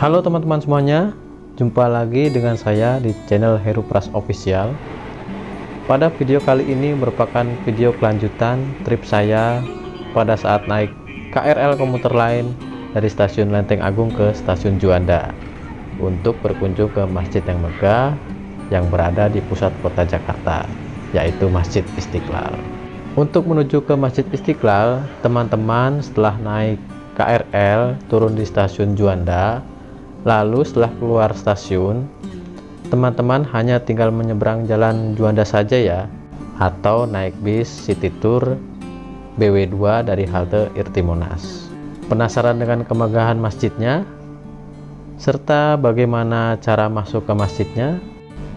Halo teman-teman semuanya, jumpa lagi dengan saya di channel Heru Pras Official. Pada video kali ini merupakan video kelanjutan trip saya pada saat naik KRL komuter lain dari stasiun Lenteng Agung ke stasiun Juanda untuk berkunjung ke masjid yang megah yang berada di pusat kota Jakarta, yaitu Masjid Istiqlal. Untuk menuju ke Masjid Istiqlal, teman-teman setelah naik KRL turun di stasiun Juanda. Lalu setelah keluar stasiun, teman-teman hanya tinggal menyeberang jalan Juanda saja ya, atau naik bis City Tour BW2 dari halte Irti Monas. Penasaran dengan kemegahan masjidnya, serta bagaimana cara masuk ke masjidnya,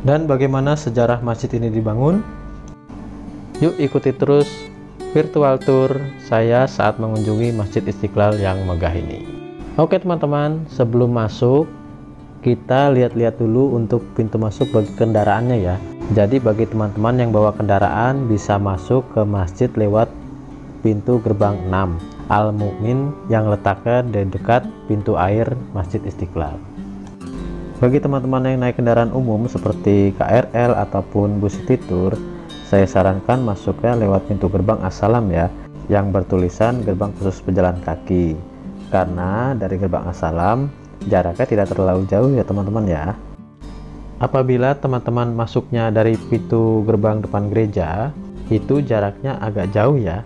dan bagaimana sejarah masjid ini dibangun? Yuk ikuti terus virtual tour saya saat mengunjungi Masjid Istiqlal yang megah ini. Oke teman-teman, sebelum masuk kita lihat-lihat dulu untuk pintu masuk bagi kendaraannya ya. Jadi bagi teman-teman yang bawa kendaraan bisa masuk ke masjid lewat pintu gerbang 6 Al Mukmin yang letaknya di dekat pintu air Masjid Istiqlal. Bagi teman-teman yang naik kendaraan umum seperti KRL ataupun bus City Tour, saya sarankan masuknya lewat pintu gerbang As-Salam ya, yang bertulisan gerbang khusus pejalan kaki. Karena dari gerbang As-Salam jaraknya tidak terlalu jauh ya teman-teman ya. Apabila teman-teman masuknya dari pintu gerbang depan gereja, itu jaraknya agak jauh ya,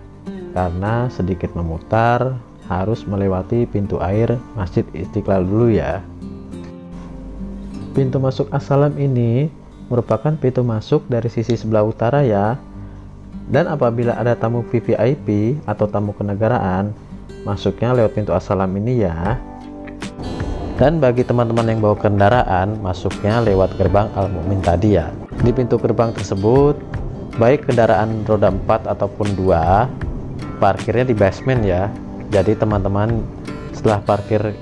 karena sedikit memutar, harus melewati pintu air Masjid Istiqlal dulu ya. Pintu masuk As-Salam ini merupakan pintu masuk dari sisi sebelah utara ya. Dan apabila ada tamu VVIP atau tamu kenegaraan, masuknya lewat pintu As-Salam ini ya. Dan bagi teman-teman yang bawa kendaraan, masuknya lewat gerbang Al Mukmin tadi ya. Di pintu gerbang tersebut, baik kendaraan roda 4 ataupun 2, parkirnya di basement ya. Jadi teman-teman setelah parkir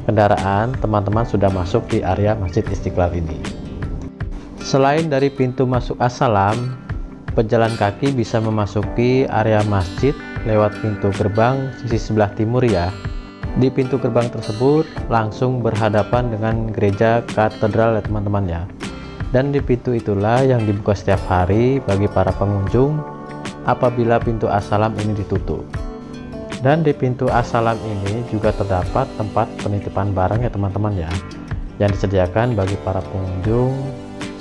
kendaraan, teman-teman sudah masuk di area Masjid Istiqlal ini. Selain dari pintu masuk As-Salam, pejalan kaki bisa memasuki area masjid lewat pintu gerbang sisi sebelah timur ya. Di pintu gerbang tersebut langsung berhadapan dengan gereja katedral ya teman-teman ya. Dan di pintu itulah yang dibuka setiap hari bagi para pengunjung apabila pintu As-Salam ini ditutup. Dan di pintu As-Salam ini juga terdapat tempat penitipan barang ya teman-teman ya, yang disediakan bagi para pengunjung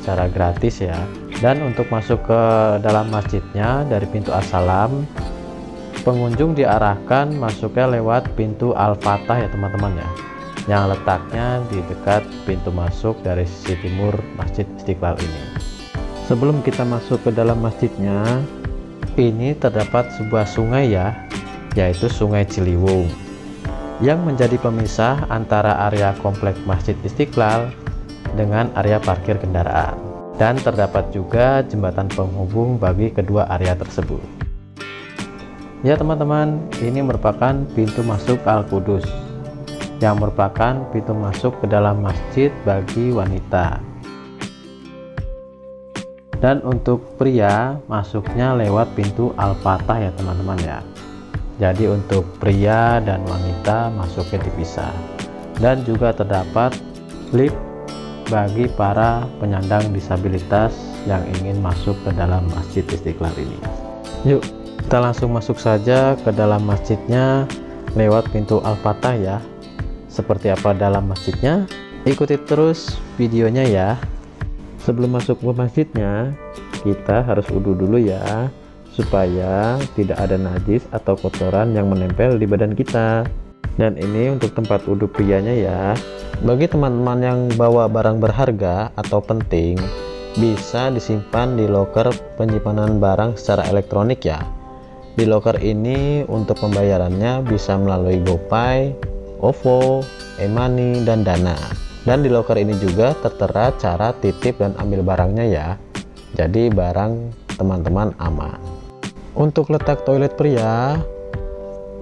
secara gratis ya. Dan untuk masuk ke dalam masjidnya dari pintu As-Salam, pengunjung diarahkan masuknya lewat pintu Al-Fatah ya teman-teman ya, yang letaknya di dekat pintu masuk dari sisi timur Masjid Istiqlal ini. Sebelum kita masuk ke dalam masjidnya, ini terdapat sebuah sungai ya, yaitu Sungai Ciliwung, yang menjadi pemisah antara area komplek Masjid Istiqlal dengan area parkir kendaraan. Dan terdapat juga jembatan penghubung bagi kedua area tersebut. Ya teman-teman, ini merupakan pintu masuk Al-Qudus, yang merupakan pintu masuk ke dalam masjid bagi wanita. Dan untuk pria, masuknya lewat pintu Al-Fatah ya teman-teman ya. Jadi untuk pria dan wanita masuknya dipisah. Dan juga terdapat lift bagi para penyandang disabilitas yang ingin masuk ke dalam Masjid Istiqlal ini. Yuk kita langsung masuk saja ke dalam masjidnya lewat pintu Al-Fatah ya. Seperti apa dalam masjidnya, ikuti terus videonya ya. Sebelum masuk ke masjidnya, kita harus wudhu dulu ya, supaya tidak ada najis atau kotoran yang menempel di badan kita. Dan ini untuk tempat wudhu prianya ya. Bagi teman-teman yang bawa barang berharga atau penting, bisa disimpan di loker penyimpanan barang secara elektronik ya. Di loker ini untuk pembayarannya bisa melalui GoPay, OVO, e-money, dan Dana. Dan di loker ini juga tertera cara titip dan ambil barangnya ya. Jadi barang teman-teman aman. Untuk letak toilet pria,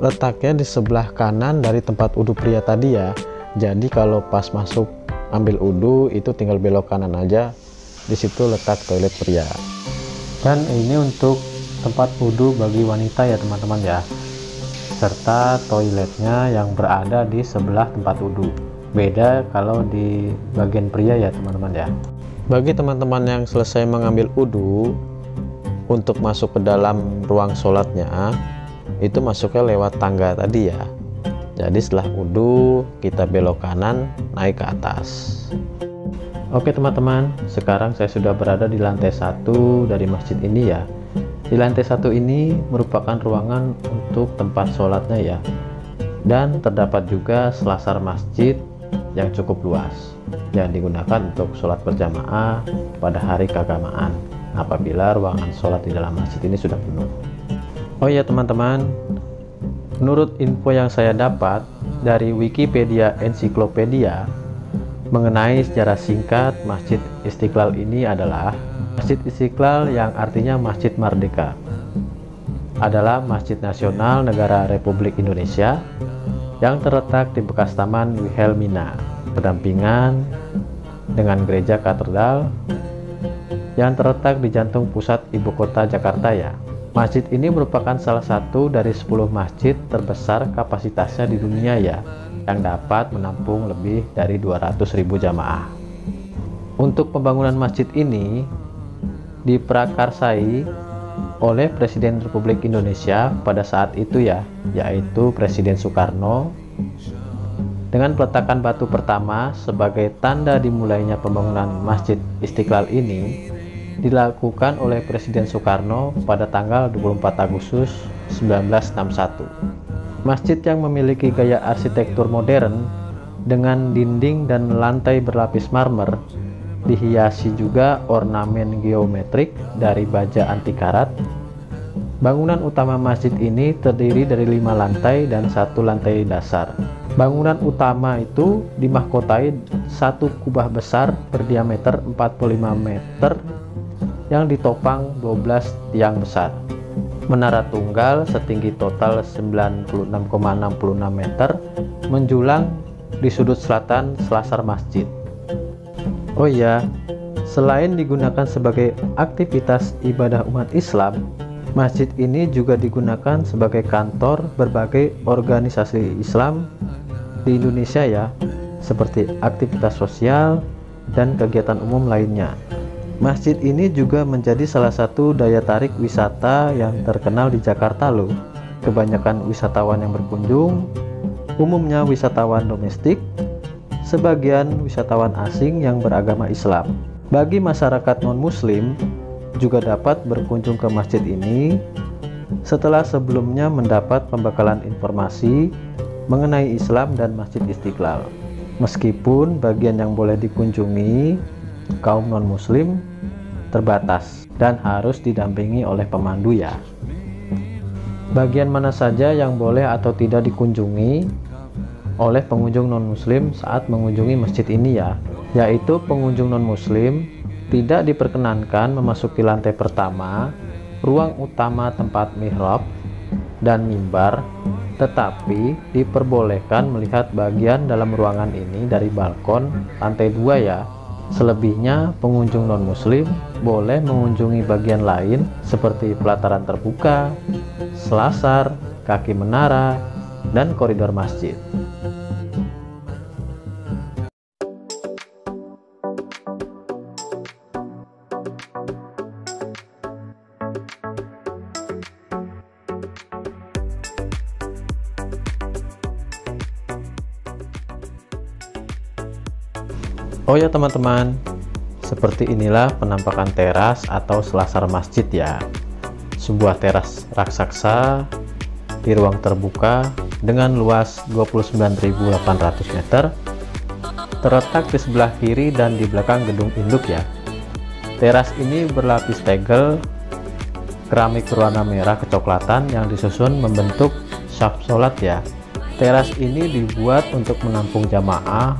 letaknya di sebelah kanan dari tempat wudhu pria tadi ya. Jadi kalau pas masuk ambil wudhu itu tinggal belok kanan aja, di situ letak toilet pria. Dan ini untuk tempat wudhu bagi wanita ya teman-teman ya, serta toiletnya yang berada di sebelah tempat wudhu. Beda kalau di bagian pria ya teman-teman ya. Bagi teman-teman yang selesai mengambil wudhu, untuk masuk ke dalam ruang sholatnya itu masuknya lewat tangga tadi ya. Jadi setelah wudhu kita belok kanan naik ke atas. Oke teman-teman, sekarang saya sudah berada di lantai 1 dari masjid ini ya. Di lantai 1 ini merupakan ruangan untuk tempat sholatnya ya, dan terdapat juga selasar masjid yang cukup luas yang digunakan untuk sholat berjamaah pada hari keagamaan apabila ruangan sholat di dalam masjid ini sudah penuh. Oh ya teman-teman, menurut info yang saya dapat dari Wikipedia Ensiklopedia mengenai sejarah singkat Masjid Istiqlal ini adalah Masjid Istiqlal yang artinya Masjid Merdeka adalah masjid nasional negara Republik Indonesia yang terletak di bekas Taman Wilhelmina berdampingan dengan gereja katedral yang terletak di jantung pusat ibu kota Jakarta ya. Masjid ini merupakan salah satu dari 10 masjid terbesar kapasitasnya di dunia ya, yang dapat menampung lebih dari 200.000 jamaah. Untuk pembangunan masjid ini diprakarsai oleh Presiden Republik Indonesia pada saat itu ya, yaitu Presiden Soekarno, dengan peletakan batu pertama sebagai tanda dimulainya pembangunan Masjid Istiqlal ini dilakukan oleh Presiden Soekarno pada tanggal 24 Agustus 1961. Masjid yang memiliki gaya arsitektur modern dengan dinding dan lantai berlapis marmer, dihiasi juga ornamen geometrik dari baja anti karat. Bangunan utama masjid ini terdiri dari 5 lantai dan 1 lantai dasar. Bangunan utama itu dimahkotai 1 kubah besar berdiameter 45 meter yang ditopang 12 tiang besar. Menara tunggal setinggi total 96,66 meter menjulang di sudut selatan selasar masjid. Oh iya, selain digunakan sebagai aktivitas ibadah umat Islam, masjid ini juga digunakan sebagai kantor berbagai organisasi Islam di Indonesia ya, seperti aktivitas sosial dan kegiatan umum lainnya. Masjid ini juga menjadi salah satu daya tarik wisata yang terkenal di Jakarta loh. Kebanyakan wisatawan yang berkunjung, umumnya wisatawan domestik, sebagian wisatawan asing yang beragama Islam. Bagi masyarakat non-muslim juga dapat berkunjung ke masjid ini setelah sebelumnya mendapat pembekalan informasi mengenai Islam dan Masjid Istiqlal. Meskipun bagian yang boleh dikunjungi kaum non-muslim terbatas dan harus didampingi oleh pemandu ya. Bagian mana saja yang boleh atau tidak dikunjungi oleh pengunjung non-muslim saat mengunjungi masjid ini ya, yaitu pengunjung non-muslim tidak diperkenankan memasuki lantai pertama, ruang utama tempat mihrab dan mimbar, tetapi diperbolehkan melihat bagian dalam ruangan ini dari balkon lantai 2 ya. Selebihnya pengunjung non-muslim boleh mengunjungi bagian lain seperti pelataran terbuka, selasar, kaki menara, dan koridor masjid. Oh ya teman-teman, seperti inilah penampakan teras atau selasar masjid ya. Sebuah teras raksasa di ruang terbuka dengan luas 29.800 meter, terletak di sebelah kiri dan di belakang gedung induk ya. Teras ini berlapis tegel keramik berwarna merah kecoklatan yang disusun membentuk syaf sholat ya. Teras ini dibuat untuk menampung jamaah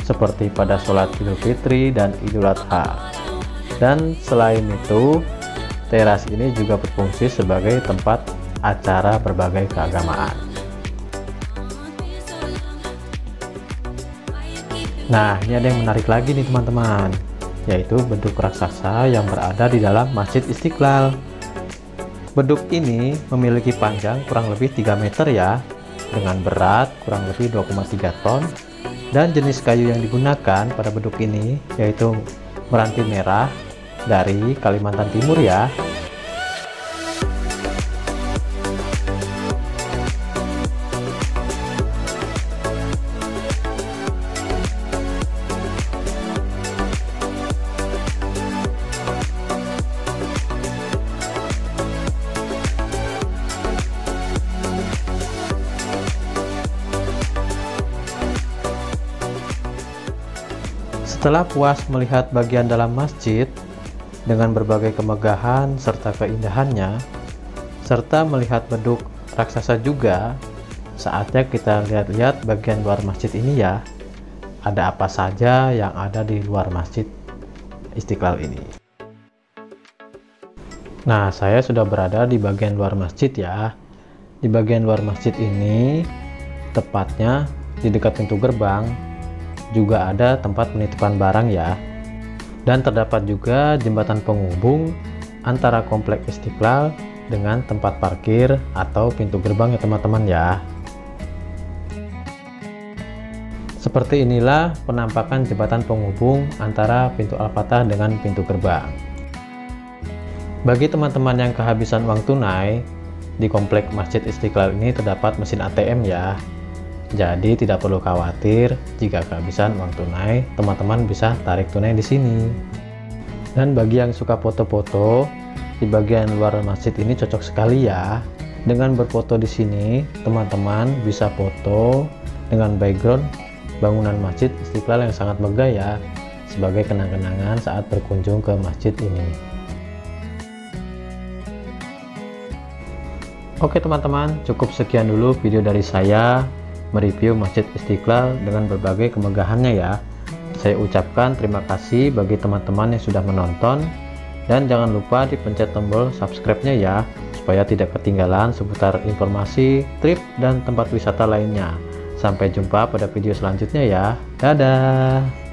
seperti pada sholat Idul Fitri dan Idul Adha. Dan selain itu, teras ini juga berfungsi sebagai tempat acara berbagai keagamaan. Nah, ini ada yang menarik lagi nih teman-teman, yaitu beduk raksasa yang berada di dalam Masjid Istiqlal. Beduk ini memiliki panjang kurang lebih 3 meter ya, dengan berat kurang lebih 2,3 ton, Dan jenis kayu yang digunakan pada beduk ini yaitu meranti merah dari Kalimantan Timur ya. Setelah puas melihat bagian dalam masjid dengan berbagai kemegahan serta keindahannya, serta melihat beduk raksasa juga, saatnya kita lihat-lihat bagian luar masjid ini ya. Ada apa saja yang ada di luar masjid Istiqlal ini. Nah, saya sudah berada di bagian luar masjid ya. Di bagian luar masjid ini, tepatnya di dekat pintu gerbang, juga ada tempat penitipan barang ya, dan terdapat juga jembatan penghubung antara komplek Istiqlal dengan tempat parkir atau pintu gerbang ya teman-teman ya. Seperti inilah penampakan jembatan penghubung antara pintu Al-Fatah dengan pintu gerbang. Bagi teman-teman yang kehabisan uang tunai, di komplek Masjid Istiqlal ini terdapat mesin ATM ya. Jadi tidak perlu khawatir jika kehabisan uang tunai, teman-teman bisa tarik tunai di sini. Dan bagi yang suka foto-foto, di bagian luar masjid ini cocok sekali ya. Dengan berfoto di sini, teman-teman bisa foto dengan background bangunan Masjid Istiqlal yang sangat megah ya, sebagai kenang-kenangan saat berkunjung ke masjid ini. Oke teman-teman, cukup sekian dulu video dari saya mereview Masjid Istiqlal dengan berbagai kemegahannya ya. Saya ucapkan terima kasih bagi teman-teman yang sudah menonton, dan jangan lupa dipencet tombol subscribe-nya ya, supaya tidak ketinggalan seputar informasi, trip, dan tempat wisata lainnya. Sampai jumpa pada video selanjutnya ya. Dadah.